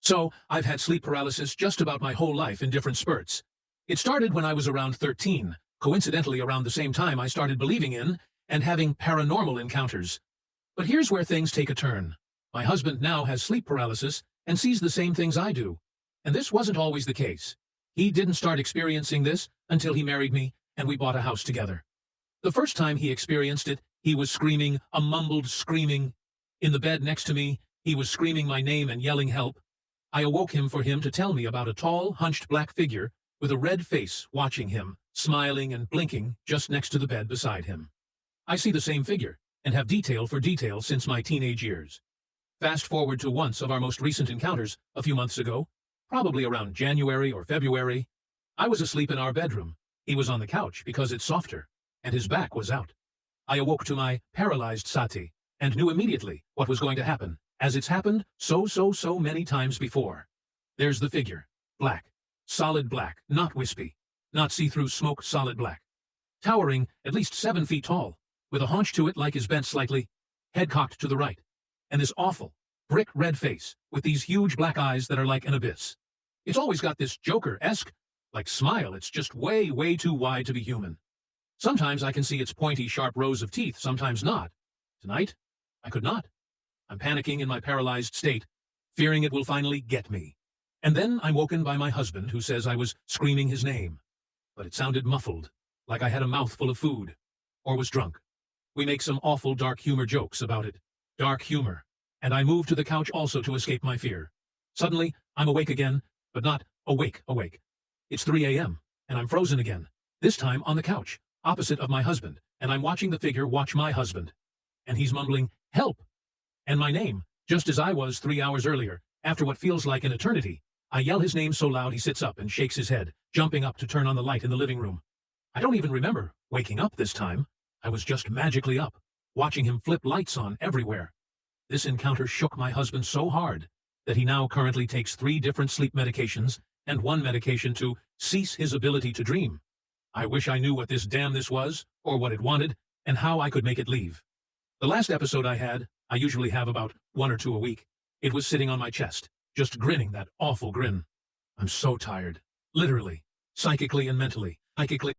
So, I've had sleep paralysis just about my whole life in different spurts. It started when I was around 13, coincidentally around the same time I started believing in and having paranormal encounters. But here's where things take a turn. My husband now has sleep paralysis and sees the same things I do. And this wasn't always the case. He didn't start experiencing this until he married me and we bought a house together. The first time he experienced it, he was screaming, a mumbled screaming. In the bed next to me, he was screaming my name and yelling help. I awoke him for him to tell me about a tall, hunched black figure with a red face watching him, smiling and blinking just next to the bed beside him. I see the same figure and have detail for detail since my teenage years. Fast forward to once of our most recent encounters a few months ago, probably around January or February. I was asleep in our bedroom. He was on the couch because it's softer, and his back was out. I awoke to my paralyzed sati and knew immediately what was going to happen, as it's happened so many times before. There's the figure. Black. Solid black, not wispy. Not see-through smoke, solid black. Towering at least 7 feet tall, with a haunch to it like is bent slightly, head cocked to the right, and this awful, brick red face with these huge black eyes that are like an abyss. It's always got this Joker-esque, like smile. It's just way too wide to be human. Sometimes I can see its pointy, sharp rows of teeth, sometimes not. Tonight, I could not. I'm panicking in my paralyzed state, fearing it will finally get me. And then I'm woken by my husband, who says I was screaming his name. But it sounded muffled, like I had a mouthful of food, or was drunk. We make some awful dark humor jokes about it. Dark humor. And I move to the couch also to escape my fear. Suddenly, I'm awake again, but not awake. It's 3 a.m., and I'm frozen again, this time on the couch, opposite of my husband, and I'm watching the figure watch my husband. And he's mumbling, "Help!" And my name, just as I was 3 hours earlier, after what feels like an eternity. I yell his name so loud he sits up and shakes his head, jumping up to turn on the light in the living room. I don't even remember waking up this time. I was just magically up, watching him flip lights on everywhere. This encounter shook my husband so hard that he now currently takes 3 different sleep medications and 1 medication to cease his ability to dream. I wish I knew what this was, or what it wanted, and how I could make it leave. The last episode I had, I usually have about 1 or 2 a week. It was sitting on my chest, just grinning that awful grin. I'm so tired. Literally. Psychically and mentally. Psychically.